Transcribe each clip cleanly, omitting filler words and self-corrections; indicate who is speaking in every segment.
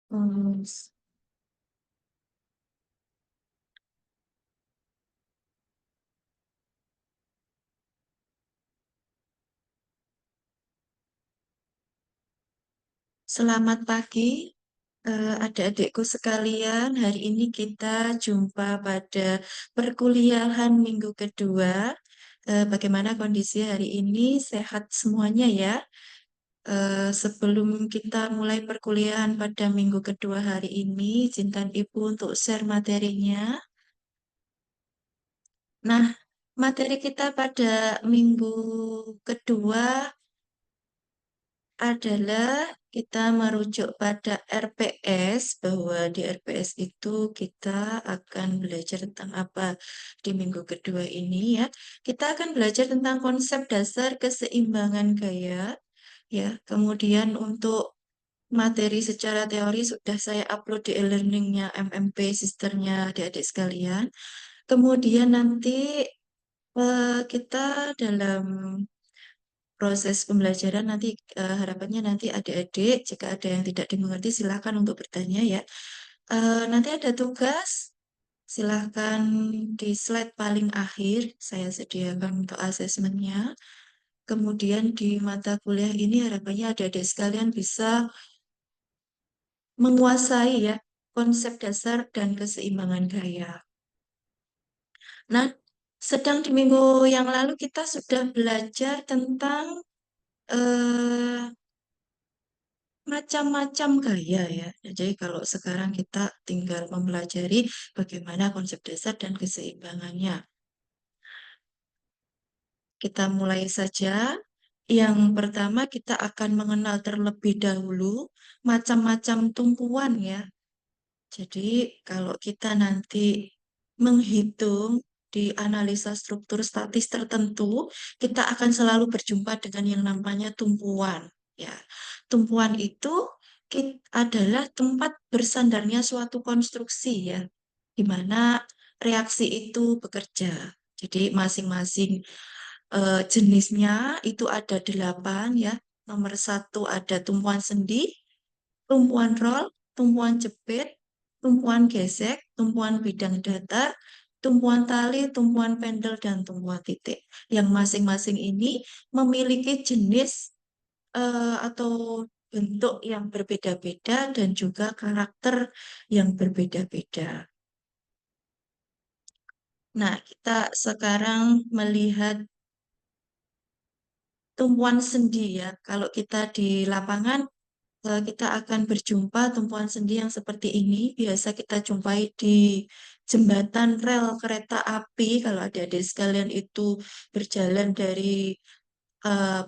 Speaker 1: Hmm, Selamat pagi, adik-adikku sekalian. Hari ini kita jumpa pada perkuliahan minggu kedua. Bagaimana kondisi hari ini? Sehat semuanya ya? Sebelum kita mulai perkuliahan pada minggu kedua hari ini, izinkan Ibu untuk share materinya. Nah, materi kita pada minggu kedua adalah kita merujuk pada RPS, bahwa di RPS itu kita akan belajar tentang apa di minggu kedua ini ya. Kita akan belajar tentang konsep dasar keseimbangan gaya ya. Kemudian untuk materi secara teori sudah saya upload di e-learningnya MMP sisternya adik-adik sekalian. Kemudian nanti kita dalam proses pembelajaran nanti harapannya nanti adik-adik jika ada yang tidak dimengerti silakan untuk bertanya ya. Nanti ada tugas, silakan di slide paling akhir saya sediakan untuk asesmennya. Kemudian di mata kuliah ini harapannya adik-adik sekalian bisa menguasai ya konsep dasar dan keseimbangan gaya. Nah, sedang di minggu yang lalu kita sudah belajar tentang eh, macam-macam gaya ya. Jadi kalau sekarang kita tinggal mempelajari bagaimana konsep dasar dan keseimbangannya. Kita mulai saja. Yang pertama kita akan mengenal terlebih dahulu macam-macam tumpuan ya. Jadi kalau kita nanti menghitung di analisa struktur statis tertentu, kita akan selalu berjumpa dengan yang namanya tumpuan. Ya, tumpuan itu adalah tempat bersandarnya suatu konstruksi ya, di mana reaksi itu bekerja. Jadi masing-masing jenisnya itu ada 8 ya. Nomor satu ada tumpuan sendi, tumpuan roll, tumpuan jepit, tumpuan gesek, tumpuan bidang datar, tumpuan tali, tumpuan pendel, dan tumpuan titik. Yang masing-masing ini memiliki jenis atau bentuk yang berbeda-beda dan juga karakter yang berbeda-beda. Nah, kita sekarang melihat tumpuan sendi ya. Kalau kita di lapangan kita akan berjumpa tumpuan sendi yang seperti ini. Biasa kita jumpai di jembatan rel kereta api. Kalau adik-adik sekalian itu berjalan dari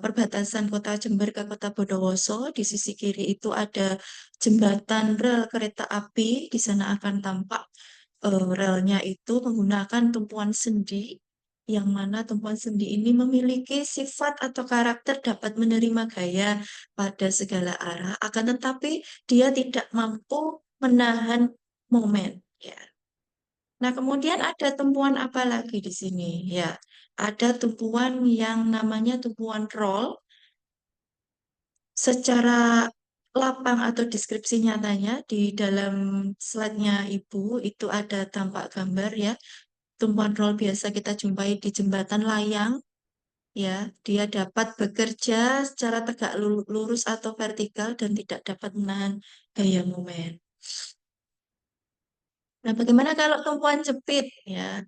Speaker 1: perbatasan kota Jember ke kota Bondowoso, di sisi kiri itu ada jembatan rel kereta api. Di sana akan tampak relnya itu menggunakan tumpuan sendi, yang mana tumpuan sendi ini memiliki sifat atau karakter dapat menerima gaya pada segala arah, akan tetapi dia tidak mampu menahan momen. Ya. Nah, kemudian ada tumpuan apa lagi di sini? Ya, ada tumpuan yang namanya tumpuan roll. Secara lapang atau deskripsi nyatanya di dalam slide-nya Ibu itu ada tampak gambar ya. Tumpuan roll biasa kita jumpai di jembatan layang ya. Dia dapat bekerja secara tegak lurus atau vertikal dan tidak dapat menahan gaya momen. Nah, bagaimana kalau tumpuan jepit ya?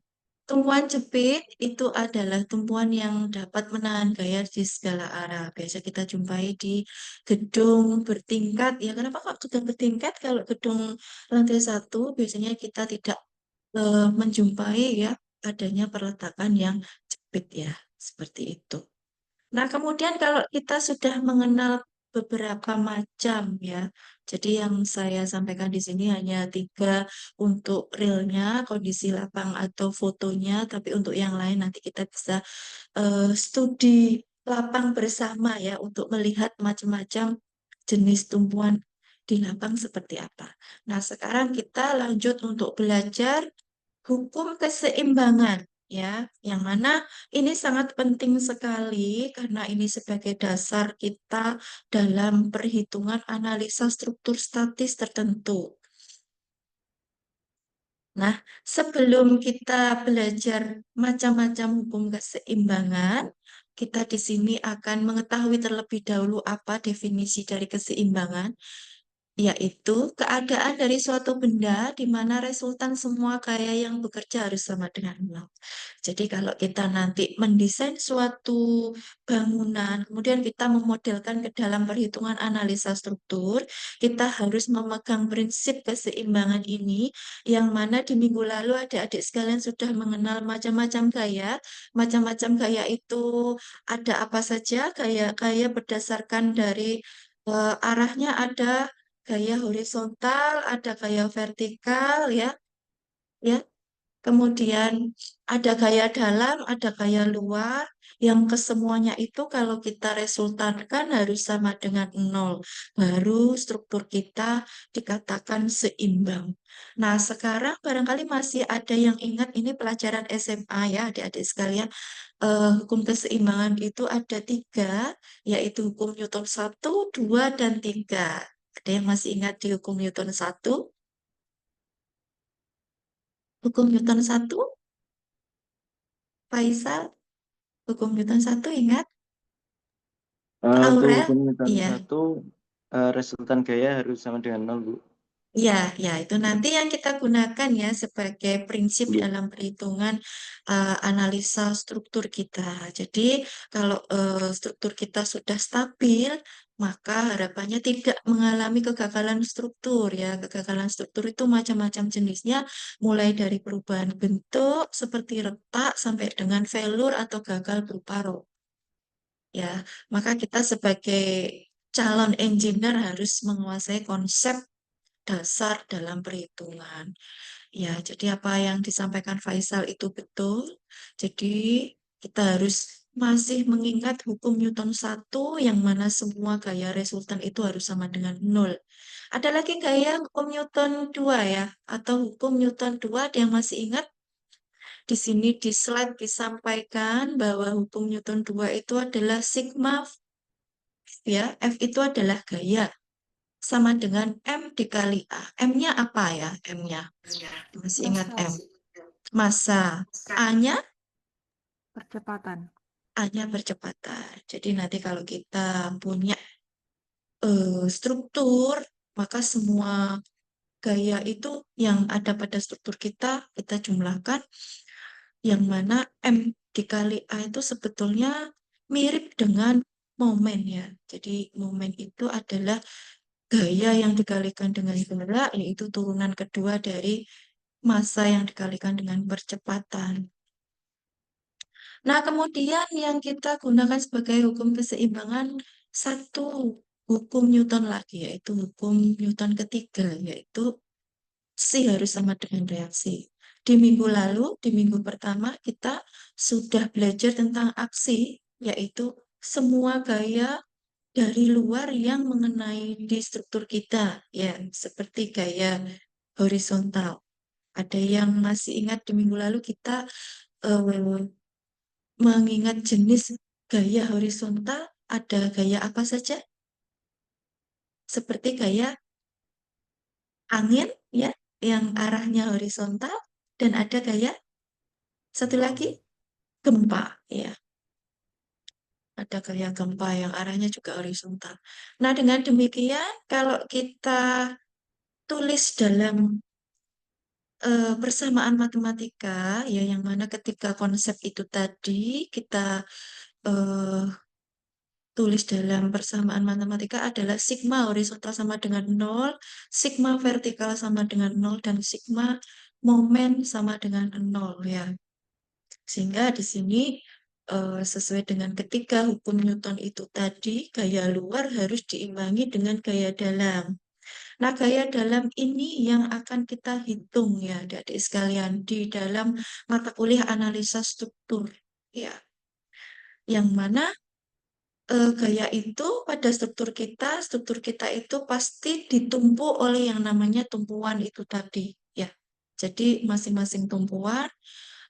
Speaker 1: Tumpuan jepit itu adalah tumpuan yang dapat menahan gaya di segala arah. Biasa kita jumpai di gedung bertingkat. Ya, kenapa kok gedung bertingkat? Kalau gedung lantai satu, biasanya kita tidak menjumpai ya adanya perletakan yang jepit ya, seperti itu. Nah, kemudian kalau kita sudah mengenal beberapa macam ya, jadi yang saya sampaikan di sini hanya 3 untuk realnya, kondisi lapang atau fotonya, tapi untuk yang lain nanti kita bisa studi lapang bersama ya untuk melihat macam-macam jenis tumpuan di lapang seperti apa. Nah, sekarang kita lanjut untuk belajar hukum keseimbangan. ya, yang mana ini sangat penting sekali karena ini sebagai dasar kita dalam perhitungan analisa struktur statis tertentu. Nah, sebelum kita belajar macam-macam hukum keseimbangan, kita di sini akan mengetahui terlebih dahulu apa definisi dari keseimbangan, yaitu keadaan dari suatu benda di mana resultan semua gaya yang bekerja harus sama dengan nol. Jadi kalau kita nanti mendesain suatu bangunan, kemudian kita memodelkan ke dalam perhitungan analisa struktur, kita harus memegang prinsip keseimbangan ini, yang mana di minggu lalu adik-adik sekalian sudah mengenal macam-macam gaya. Macam-macam gaya itu ada apa saja? Gaya-gaya berdasarkan dari arahnya ada gaya horizontal, ada gaya vertikal, ya, ya. Kemudian ada gaya dalam, ada gaya luar, yang kesemuanya itu kalau kita resultankan harus sama dengan nol. Baru struktur kita dikatakan seimbang. Nah, sekarang barangkali masih ada yang ingat ini pelajaran SMA ya, adik-adik sekalian. Hukum keseimbangan itu ada tiga, yaitu hukum Newton satu, 2, dan 3. Ada yang masih ingat di hukum Newton satu? Hukum Newton satu, Faisal? Hukum Newton satu ingat?
Speaker 2: Untuk
Speaker 1: Aurel?
Speaker 2: hukum Newton
Speaker 1: Iya,
Speaker 2: satu, resultan gaya harus sama dengan nol, Bu.
Speaker 1: iya, ya itu nanti yang kita gunakan ya sebagai prinsip
Speaker 2: Iya.
Speaker 1: dalam perhitungan analisa struktur kita. Jadi kalau struktur kita sudah stabil, maka harapannya tidak mengalami kegagalan struktur ya. Kegagalan struktur itu macam-macam jenisnya, mulai dari perubahan bentuk seperti retak sampai dengan failure atau gagal berupa roh. Ya, maka kita sebagai calon engineer harus menguasai konsep dasar dalam perhitungan. Ya, jadi apa yang disampaikan Faisal itu betul. Jadi kita harus masih mengingat hukum Newton satu yang mana semua gaya resultan itu harus sama dengan nol. Ada lagi gaya hukum Newton 2 ya, atau hukum Newton 2 ada yang masih ingat? Di sini di slide disampaikan bahwa hukum Newton 2 itu adalah sigma ya, F itu adalah gaya sama dengan M dikali A. M-nya apa ya? M-nya masih ingat
Speaker 3: Masa
Speaker 1: M. Massa. A-nya
Speaker 3: percepatan.
Speaker 1: A-nya percepatan. Jadi nanti kalau kita punya struktur, maka semua gaya itu yang ada pada struktur kita jumlahkan, yang mana M dikali A itu sebetulnya mirip dengan momen ya. Jadi momen itu adalah gaya yang dikalikan dengan gerak, yaitu turunan kedua dari massa yang dikalikan dengan percepatan. Nah, kemudian yang kita gunakan sebagai hukum keseimbangan, satu hukum Newton lagi, yaitu hukum Newton ketiga, yaitu C harus sama dengan reaksi. Di minggu lalu, di minggu pertama, kita sudah belajar tentang aksi, yaitu semua gaya dari luar yang mengenai di struktur kita, ya, seperti gaya horizontal. Ada yang masih ingat di minggu lalu kita eh, mengingat jenis gaya horizontal, ada gaya apa saja? Seperti gaya angin, ya, yang arahnya horizontal, dan ada gaya satu lagi gempa, ya. Ada gaya gempa yang arahnya juga horizontal. Nah, dengan demikian, kalau kita tulis dalam persamaan matematika, ya, yang mana ketika konsep itu tadi kita eh, tulis dalam persamaan matematika adalah sigma horizontal sama dengan nol, sigma vertikal sama dengan nol, dan sigma momen sama dengan nol ya. Sehingga di sini sesuai dengan ketiga hukum Newton itu tadi, gaya luar harus diimbangi dengan gaya dalam. Nah, gaya dalam ini yang akan kita hitung ya, adik-adik sekalian, di dalam mata kuliah analisa struktur. Ya, yang mana gaya itu pada struktur kita itu pasti ditumpu oleh yang namanya tumpuan itu tadi. Ya, jadi masing-masing tumpuan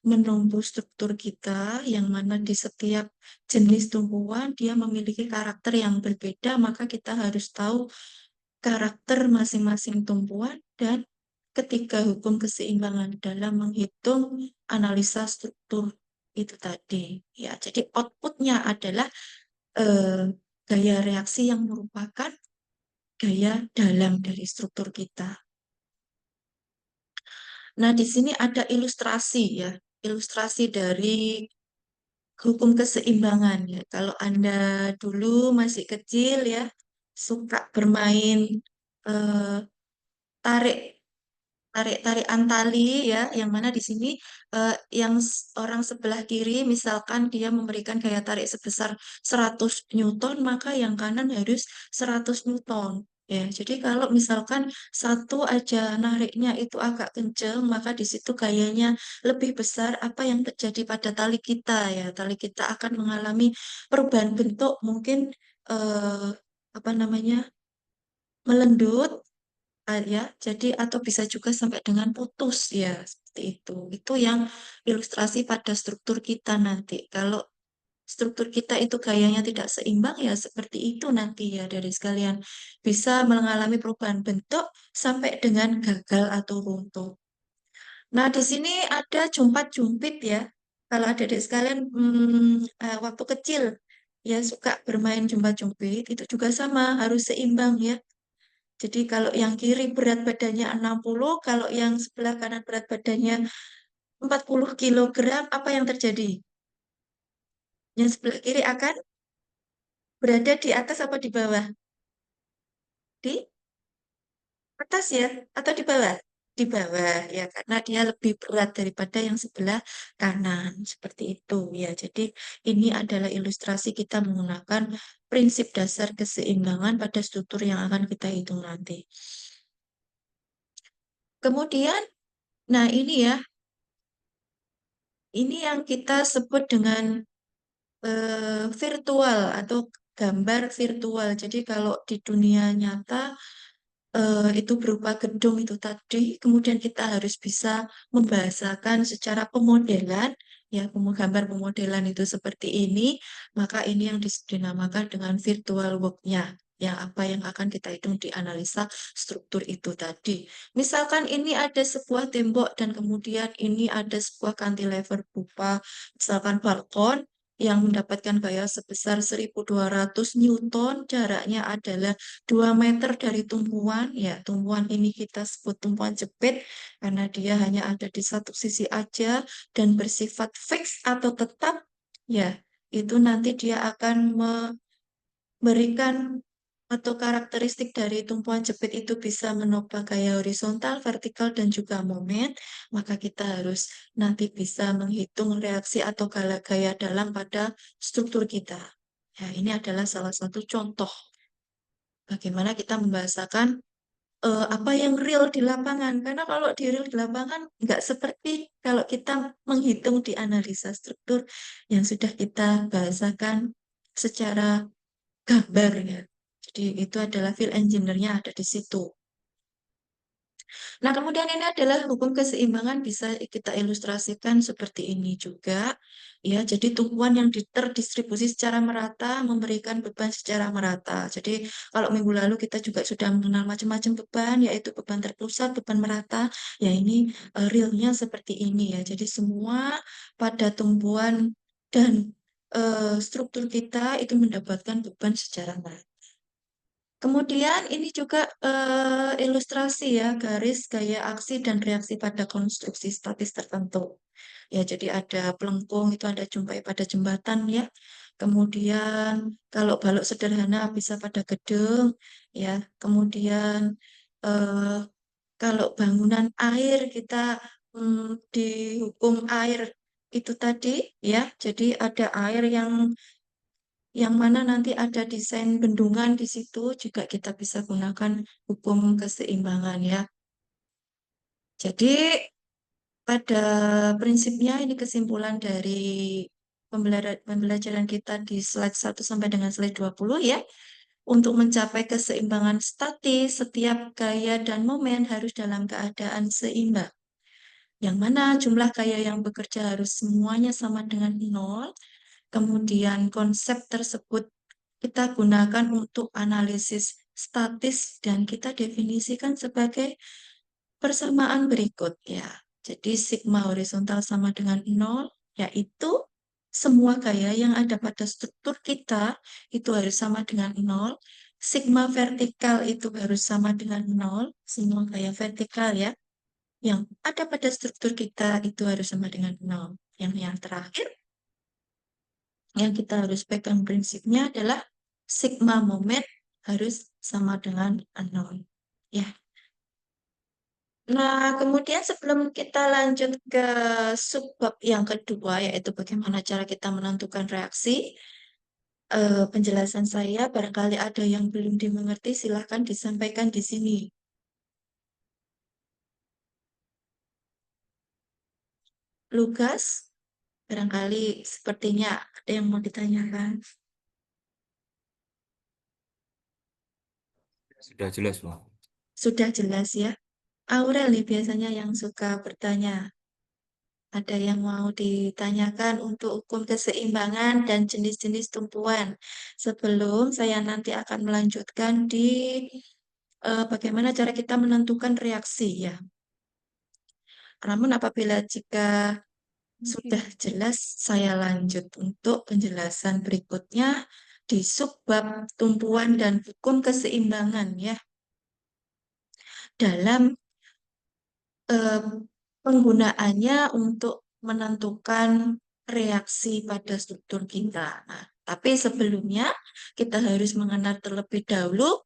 Speaker 1: menumbuh struktur kita, yang mana di setiap jenis tumbuhan dia memiliki karakter yang berbeda, maka kita harus tahu karakter masing-masing tumbuhan dan ketiga hukum keseimbangan dalam menghitung analisa struktur itu tadi. Ya, jadi outputnya adalah gaya reaksi yang merupakan gaya dalam dari struktur kita. Nah, di sini ada ilustrasi ya, ilustrasi dari hukum keseimbangan ya. Kalau Anda dulu masih kecil ya, suka bermain eh, tarik tarik-tarikan tali ya, yang mana di sini yang orang sebelah kiri misalkan dia memberikan gaya tarik sebesar 100 Newton, maka yang kanan harus 100 Newton. Ya, jadi kalau misalkan satu aja nariknya itu agak kenceng, maka di situ gayanya lebih besar. Apa yang terjadi pada tali kita ya? Tali kita akan mengalami perubahan bentuk, mungkin eh, apa namanya, melendut ya, jadi atau bisa juga sampai dengan putus ya, seperti itu. Itu yang ilustrasi pada struktur kita nanti. Kalau struktur kita itu gayanya tidak seimbang ya seperti itu nanti ya dari sekalian bisa mengalami perubahan bentuk sampai dengan gagal atau runtuh. Nah, di sini ada jumpat-jumpit ya. Kalau adik-adik sekalian waktu kecil ya suka bermain jumpat-jumpit, itu juga sama harus seimbang ya. Jadi kalau yang kiri berat badannya 60, kalau yang sebelah kanan berat badannya 40 kilogram, apa yang terjadi? Yang sebelah kiri akan berada di atas apa di bawah? Di atas ya, atau di bawah? Di bawah ya, karena dia lebih berat daripada yang sebelah kanan. Seperti itu ya. Jadi ini adalah ilustrasi kita menggunakan prinsip dasar keseimbangan pada struktur yang akan kita hitung nanti. Kemudian, nah ini ya, ini yang kita sebut dengan virtual atau gambar virtual. Jadi kalau di dunia nyata itu berupa gedung itu tadi, kemudian kita harus bisa membahasakan secara pemodelan, ya gambar pemodelan itu seperti ini, maka ini yang dinamakan dengan virtual work-nya. Ya, apa yang akan kita hitung di analisa struktur itu tadi. Misalkan ini ada sebuah tembok dan kemudian ini ada sebuah cantilever berupa misalkan balkon yang mendapatkan gaya sebesar 1.200 Newton, jaraknya adalah 2 meter dari tumpuan, ya tumpuan ini kita sebut tumpuan jepit karena dia hanya ada di satu sisi aja dan bersifat fix atau tetap, ya itu nanti dia akan memberikan atau karakteristik dari tumpuan jepit itu bisa menopang gaya horizontal, vertikal, dan juga momen, maka kita harus nanti bisa menghitung reaksi atau gaya dalam pada struktur kita. Ya, ini adalah salah satu contoh bagaimana kita membahasakan apa yang real di lapangan. Karena kalau di real di lapangan nggak seperti kalau kita menghitung di analisa struktur yang sudah kita bahasakan secara gambar ya. Jadi itu adalah field engineer-nya ada di situ. Nah, kemudian ini adalah hukum keseimbangan bisa kita ilustrasikan seperti ini juga. Ya, jadi tumpuan yang terdistribusi secara merata memberikan beban secara merata. Jadi kalau minggu lalu kita juga sudah mengenal macam-macam beban, yaitu beban terpusat, beban merata. Ya, ini realnya seperti ini ya. Jadi semua pada tumpuan dan struktur kita itu mendapatkan beban secara merata. Kemudian ini juga ilustrasi ya, garis gaya aksi dan reaksi pada konstruksi statis tertentu. Ya, jadi ada pelengkung itu ada jumpai pada jembatan ya. Kemudian kalau balok sederhana bisa pada gedung ya. Kemudian eh, kalau bangunan air kita dihukum air itu tadi ya. Jadi ada air yang mana nanti ada desain bendungan di situ juga kita bisa gunakan hukum keseimbangan ya. Jadi pada prinsipnya ini kesimpulan dari pembelajaran kita di slide 1 sampai dengan slide 20 ya. Untuk mencapai keseimbangan statis, setiap gaya dan momen harus dalam keadaan seimbang. yang mana jumlah gaya yang bekerja harus semuanya sama dengan 0. Kemudian konsep tersebut kita gunakan untuk analisis statis dan kita definisikan sebagai persamaan berikut ya. Jadi sigma horizontal sama dengan 0, yaitu semua gaya yang ada pada struktur kita itu harus sama dengan 0. Sigma vertikal itu harus sama dengan 0, semua gaya vertikal ya. Yang ada pada struktur kita itu harus sama dengan 0. Yang terakhir, yang kita harus pegang prinsipnya adalah sigma moment harus sama dengan 0. Ya. Nah, kemudian sebelum kita lanjut ke subbab yang kedua, yaitu bagaimana cara kita menentukan reaksi, penjelasan saya barangkali ada yang belum dimengerti, silahkan disampaikan di sini. Lukas, barangkali sepertinya ada yang mau ditanyakan.
Speaker 4: Sudah jelas, Bang.
Speaker 1: Sudah jelas ya. Aurel nih biasanya yang suka bertanya. Ada yang mau ditanyakan untuk hukum keseimbangan dan jenis-jenis tumpuan. Sebelum saya nanti akan melanjutkan di bagaimana cara kita menentukan reaksi ya. Namun apabila jika sudah jelas, saya lanjut untuk penjelasan berikutnya di subbab tumpuan dan hukum keseimbangan ya. Dalam eh, penggunaannya untuk menentukan reaksi pada struktur kita. Nah, tapi sebelumnya kita harus mengenal terlebih dahulu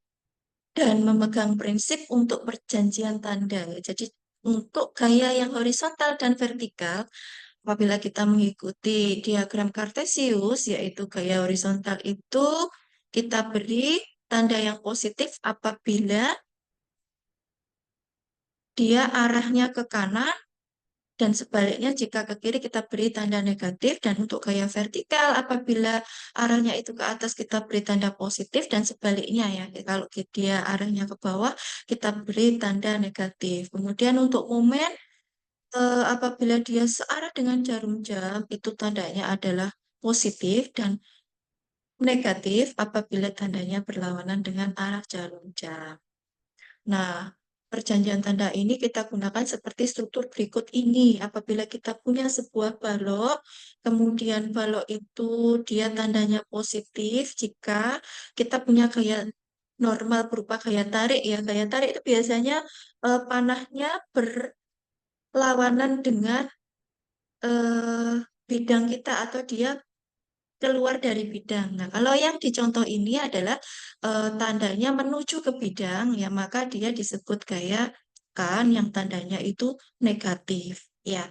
Speaker 1: dan memegang prinsip untuk perjanjian tanda. Jadi untuk gaya yang horizontal dan vertikal, apabila kita mengikuti diagram Kartesius, yaitu gaya horizontal itu kita beri tanda yang positif apabila dia arahnya ke kanan, dan sebaliknya jika ke kiri kita beri tanda negatif, dan untuk gaya vertikal apabila arahnya itu ke atas kita beri tanda positif, dan sebaliknya ya, kalau dia arahnya ke bawah kita beri tanda negatif. Kemudian untuk momen apabila dia searah dengan jarum jam itu tandanya adalah positif, dan negatif apabila tandanya berlawanan dengan arah jarum jam. Nah, perjanjian tanda ini kita gunakan seperti struktur berikut ini. Apabila kita punya sebuah balok, kemudian balok itu dia tandanya positif jika kita punya gaya normal berupa gaya tarik ya. Gaya tarik itu biasanya panahnya berlawanan dengan bidang kita atau dia keluar dari bidang. Nah, kalau yang di contoh ini adalah tandanya menuju ke bidang, ya maka dia disebut gaya tekan yang tandanya itu negatif. Ya,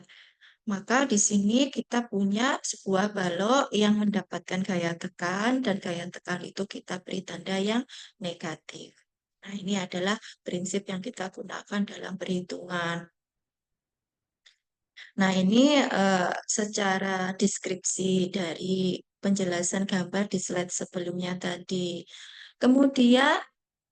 Speaker 1: maka di sini kita punya sebuah balok yang mendapatkan gaya tekan dan gaya tekan itu kita beri tanda yang negatif. Nah, ini adalah prinsip yang kita gunakan dalam perhitungan. Nah, ini secara deskripsi dari penjelasan gambar di slide sebelumnya tadi. Kemudian,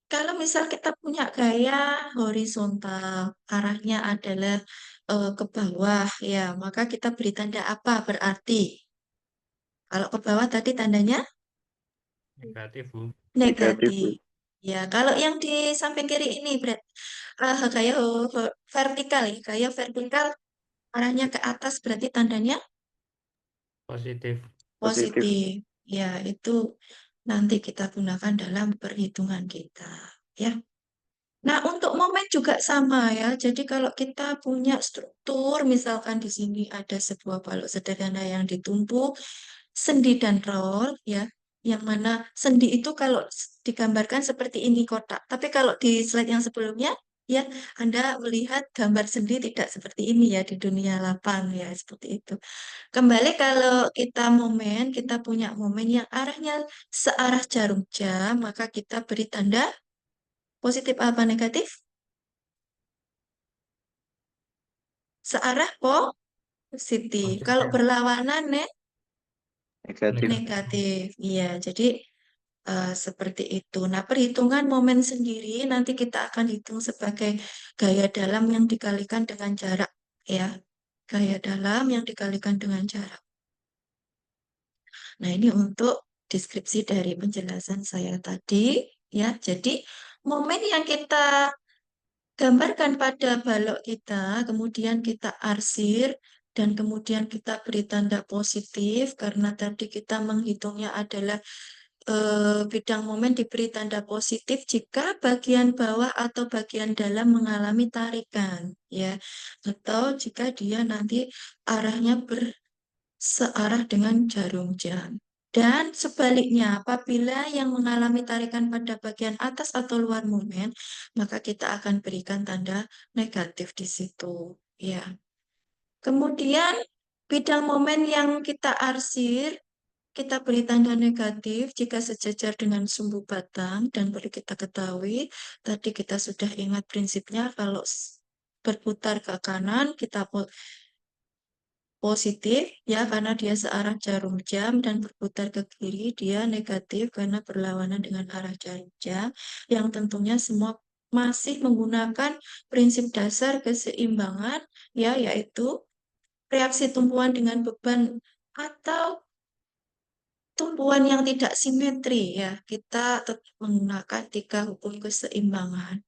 Speaker 1: kalau misal kita punya gaya horizontal, arahnya adalah ke bawah, ya, maka kita beri tanda apa berarti? Kalau ke bawah tadi tandanya
Speaker 4: Negatif, Bu.
Speaker 2: Negatif, Bu.
Speaker 1: negatif. Ya, kalau yang di samping kiri ini, gaya vertikal, ya, gaya vertikal arahnya ke atas berarti tandanya
Speaker 4: Positif.
Speaker 2: Positif.
Speaker 1: positif. Ya, itu nanti kita gunakan dalam perhitungan kita. Ya. Nah, untuk momen juga sama ya. Jadi kalau kita punya struktur, misalkan di sini ada sebuah balok sederhana yang ditumpuk, sendi dan roll, ya. Yang mana sendi itu kalau digambarkan seperti ini kotak. Tapi kalau di slide yang sebelumnya, ya, Anda melihat gambar sendi tidak seperti ini ya di dunia lapang ya, seperti itu. Kembali kalau kita punya momen yang arahnya searah jarum jam, maka kita beri tanda positif apa negatif? Searah positif. Kalau
Speaker 4: Positif.
Speaker 1: berlawanan
Speaker 2: Negatif.
Speaker 1: negatif. Iya, jadi seperti itu. Nah, perhitungan momen sendiri nanti kita akan hitung sebagai gaya dalam yang dikalikan dengan jarak ya, gaya dalam yang dikalikan dengan jarak. Nah, ini untuk deskripsi dari penjelasan saya tadi, ya. Jadi, momen yang kita gambarkan pada balok kita, kemudian kita arsir, dan kemudian kita beri tanda positif, karena tadi kita menghitungnya adalah bidang momen diberi tanda positif jika bagian bawah atau bagian dalam mengalami tarikan, ya, atau jika dia nanti arahnya searah dengan jarum jam. Dan sebaliknya, apabila yang mengalami tarikan pada bagian atas atau luar momen, maka kita akan berikan tanda negatif di situ. Ya. Kemudian, bidang momen yang kita arsir, kita beri tanda negatif jika sejajar dengan sumbu batang, dan perlu kita ketahui, tadi kita sudah ingat prinsipnya kalau berputar ke kanan, kita positif ya karena dia searah jarum jam, dan berputar ke kiri dia negatif karena berlawanan dengan arah jarum jam, yang tentunya semua masih menggunakan prinsip dasar keseimbangan, ya, yaitu reaksi tumpuan dengan beban atau tumpuan yang tidak simetri, ya, kita tetap menggunakan 3 hukum keseimbangan.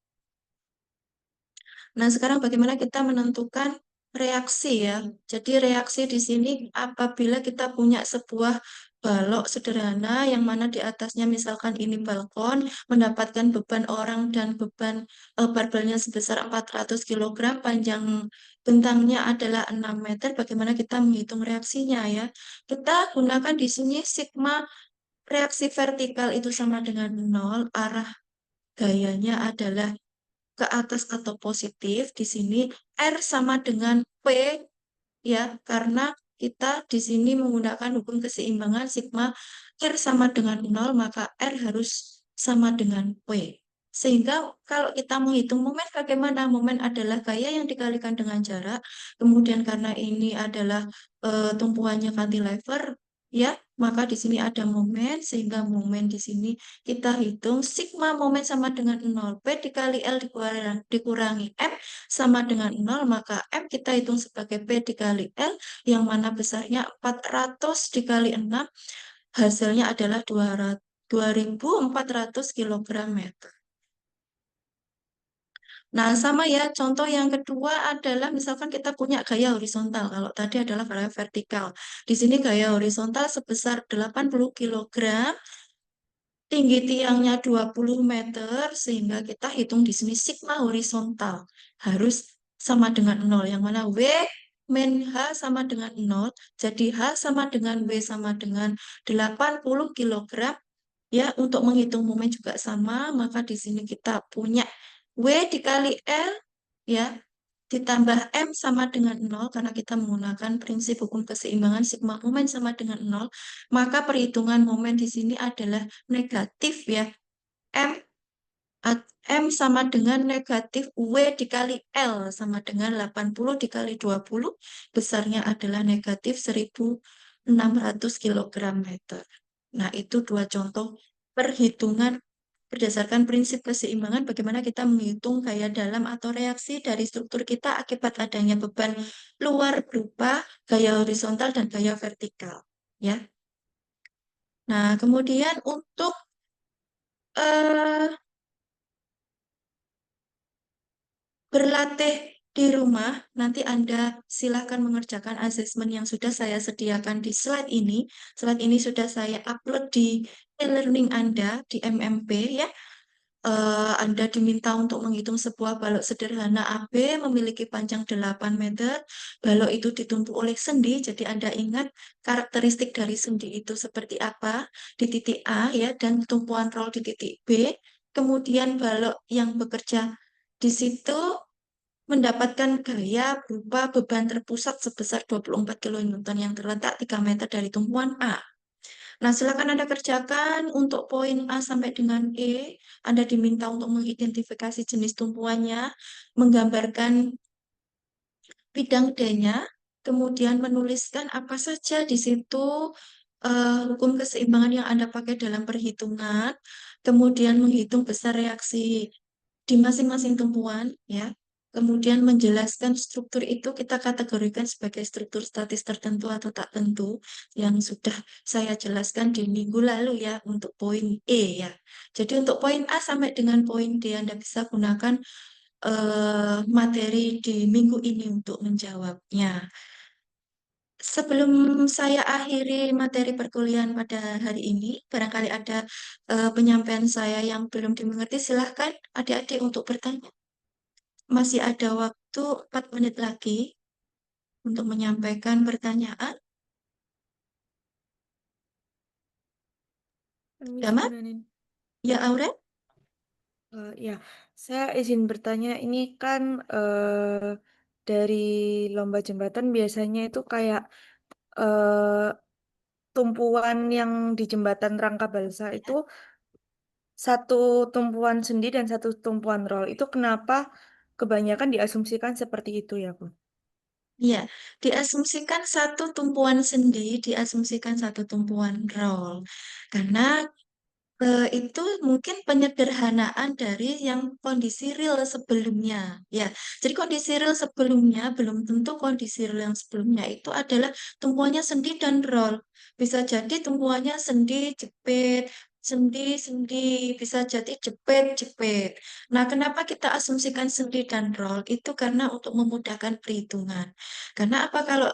Speaker 1: Nah, sekarang bagaimana kita menentukan reaksi, ya? Jadi reaksi di sini apabila kita punya sebuah balok sederhana yang mana di atasnya misalkan ini balkon mendapatkan beban orang dan beban barbelnya sebesar 400 kg, panjang bentangnya adalah 6 meter, bagaimana kita menghitung reaksinya, ya? Kita gunakan di sini sigma reaksi vertikal itu sama dengan 0, arah gayanya adalah ke atas atau positif. Di sini R sama dengan P, ya, karena kita di sini menggunakan hukum keseimbangan sigma R sama dengan 0, maka R harus sama dengan P. Sehingga kalau kita menghitung momen, bagaimana? Momen adalah gaya yang dikalikan dengan jarak. Kemudian karena ini adalah tumpuannya cantilever, ya, maka di sini ada momen, sehingga momen di sini kita hitung sigma momen sama dengan 0, P dikali L dikurangi M sama dengan 0, maka M kita hitung sebagai P dikali L, yang mana besarnya 400 dikali 6, hasilnya adalah 2400 kg meter. Nah, sama ya, contoh yang kedua adalah misalkan kita punya gaya horizontal. Kalau tadi adalah gaya vertikal. Di sini gaya horizontal sebesar 80 kg, tinggi tiangnya 20 meter, sehingga kita hitung di sini sigma horizontal harus sama dengan 0, yang mana W min H sama dengan 0, jadi H sama dengan W sama dengan 80 kg, ya. Untuk menghitung momen juga sama, maka di sini kita punya W dikali L, ya, ditambah M sama dengan 0, karena kita menggunakan prinsip hukum keseimbangan sigma momen sama dengan 0, maka perhitungan momen di sini adalah negatif, ya. M M sama dengan negatif W dikali L sama dengan 80 dikali 20, besarnya adalah negatif 1600 kg meter. Nah, itu 2 contoh perhitungan berdasarkan prinsip keseimbangan bagaimana kita menghitung gaya dalam atau reaksi dari struktur kita akibat adanya beban luar berupa gaya horizontal dan gaya vertikal, ya. Nah, kemudian untuk eh, berlatih di rumah, nanti Anda silakan mengerjakan asesmen yang sudah saya sediakan di slide ini. Slide ini sudah saya upload di e-learning Anda di MMP, ya. Anda diminta untuk menghitung sebuah balok sederhana AB memiliki panjang 8 meter. Balok itu ditumpuk oleh sendi, jadi Anda ingat karakteristik dari sendi itu seperti apa di titik A, ya, dan tumpuan roll di titik B. Kemudian balok yang bekerja di situ mendapatkan gaya berupa beban terpusat sebesar 24 kN yang terletak 3 meter dari tumpuan A. Nah, silakan Anda kerjakan untuk poin A sampai dengan E. Anda diminta untuk mengidentifikasi jenis tumpuannya, menggambarkan bidang D-nya, kemudian menuliskan apa saja di situ hukum keseimbangan yang Anda pakai dalam perhitungan, kemudian menghitung besar reaksi di masing-masing tumpuan, ya. kemudian menjelaskan struktur itu kita kategorikan sebagai struktur statis tertentu atau tak tentu yang sudah saya jelaskan di minggu lalu ya untuk poin E ya. Jadi untuk poin A sampai dengan poin D Anda bisa gunakan materi di minggu ini untuk menjawabnya. Sebelum saya akhiri materi perkuliahan pada hari ini, barangkali ada penyampaian saya yang belum dimengerti, silahkan adik-adik untuk bertanya. Masih ada waktu 4 menit lagi untuk menyampaikan pertanyaan.
Speaker 3: Miss
Speaker 1: Damar?
Speaker 3: Gunanin.
Speaker 1: Ya, Aura?
Speaker 3: Ya, saya izin bertanya. Ini kan dari lomba jembatan biasanya itu kayak eh, tumpuan yang di jembatan Rangka Balsa itu satu tumpuan sendi dan satu tumpuan roll. Itu kenapa kebanyakan diasumsikan seperti itu ya, Bu?
Speaker 1: Ya, diasumsikan satu tumpuan sendi, diasumsikan satu tumpuan roll. Karena itu mungkin penyederhanaan dari yang kondisi real sebelumnya. Ya, jadi kondisi real sebelumnya belum tentu kondisi real yang sebelumnya itu adalah tumpuannya sendi dan roll. Bisa jadi tumpuannya sendi, jepit, sendi, sendi, bisa jadi jepit, jepit. Nah, kenapa kita asumsikan sendi dan roll? Itu karena untuk memudahkan perhitungan. Karena apa kalau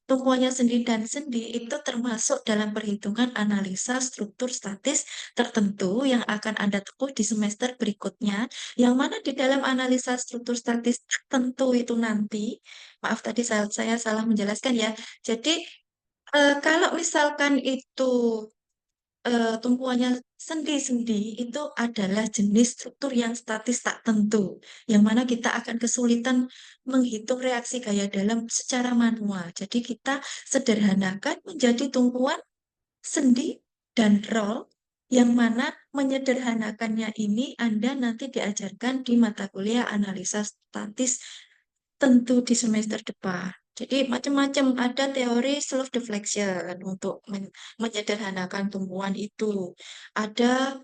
Speaker 1: tumpuannya sendi dan sendi itu termasuk dalam perhitungan analisa struktur statis tertentu yang akan Anda tempuh di semester berikutnya, yang mana di dalam analisa struktur statis tertentu itu nanti, maaf tadi saya salah menjelaskan ya. Jadi kalau misalkan itu tumpuannya sendi-sendi itu adalah jenis struktur yang statis tak tentu, yang mana kita akan kesulitan menghitung reaksi gaya dalam secara manual. Jadi kita sederhanakan menjadi tumpuan sendi dan roll, yang mana menyederhanakannya ini Anda nanti diajarkan di mata kuliah analisa statis tentu di semester depan. Jadi macam-macam ada teori self deflection untuk menyederhanakan tumpuan itu. Ada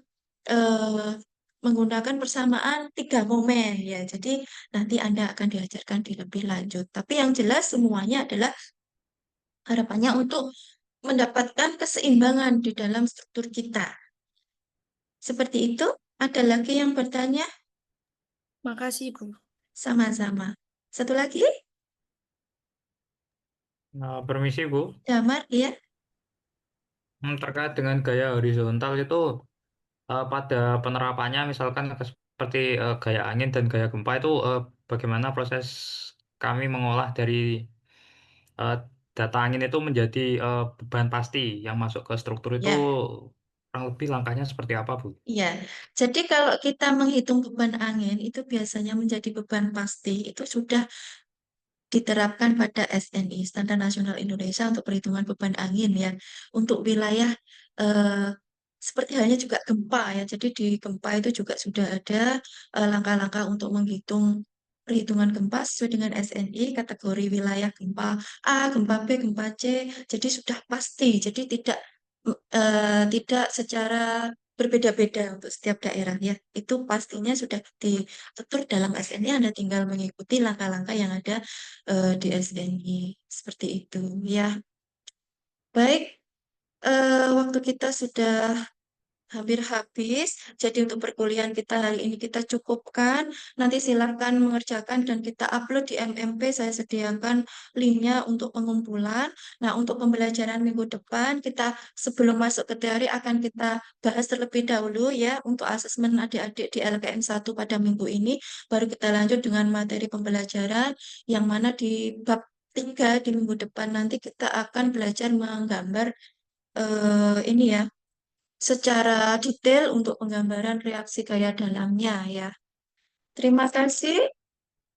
Speaker 1: eh, menggunakan persamaan 3 momen ya. Jadi nanti Anda akan diajarkan di lebih lanjut. Tapi yang jelas semuanya adalah harapannya untuk mendapatkan keseimbangan di dalam struktur kita. Seperti itu. Ada lagi yang bertanya?
Speaker 3: Makasih, Bu.
Speaker 1: Sama-sama. Satu lagi,
Speaker 4: Permisi Bu,
Speaker 1: Damar, ya.
Speaker 4: terkait dengan gaya horizontal itu pada penerapannya misalkan seperti gaya angin dan gaya gempa itu bagaimana proses kami mengolah dari eh, data angin itu menjadi beban pasti yang masuk ke struktur itu
Speaker 1: Ya,
Speaker 4: kurang lebih langkahnya seperti apa Bu?
Speaker 1: iya. Jadi kalau kita menghitung beban angin itu biasanya menjadi beban pasti itu sudah diterapkan pada SNI, Standar Nasional Indonesia untuk perhitungan beban angin ya. Untuk wilayah eh, seperti halnya juga gempa ya. Jadi di gempa itu juga sudah ada langkah-langkah untuk menghitung perhitungan gempa sesuai dengan SNI kategori wilayah gempa A, gempa B, gempa C. Jadi sudah pasti. Jadi tidak secara berbeda-beda untuk setiap daerah ya. Itu pastinya sudah diatur dalam SNI, Anda tinggal mengikuti langkah-langkah yang ada di SNI. Seperti itu ya. Baik, waktu kita sudah hampir habis. Jadi untuk perkuliahan kita hari ini kita cukupkan. Nanti silakan mengerjakan dan kita upload di MMP. Saya sediakan linknya untuk pengumpulan. Nah, untuk pembelajaran minggu depan, kita sebelum masuk ke teori akan kita bahas terlebih dahulu ya untuk asesmen adik-adik di LKM 1 pada minggu ini. Baru kita lanjut dengan materi pembelajaran yang mana di bab 3 di minggu depan nanti kita akan belajar menggambar ini ya secara detail untuk penggambaran reaksi gaya dalamnya ya. Terima kasih.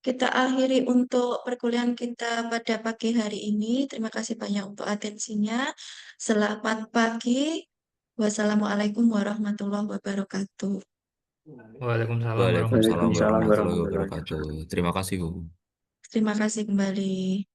Speaker 1: Kita akhiri untuk perkuliahan kita pada pagi hari ini. Terima kasih banyak untuk atensinya. Selamat pagi. Wassalamualaikum warahmatullahi wabarakatuh.
Speaker 4: Waalaikumsalam warahmatullahi
Speaker 2: Waalaikumsalam
Speaker 4: wabarakatuh.
Speaker 2: warahmatullahi wabarakatuh.
Speaker 5: Wabarakatuh. Terima kasih, Bu.
Speaker 1: Terima kasih kembali.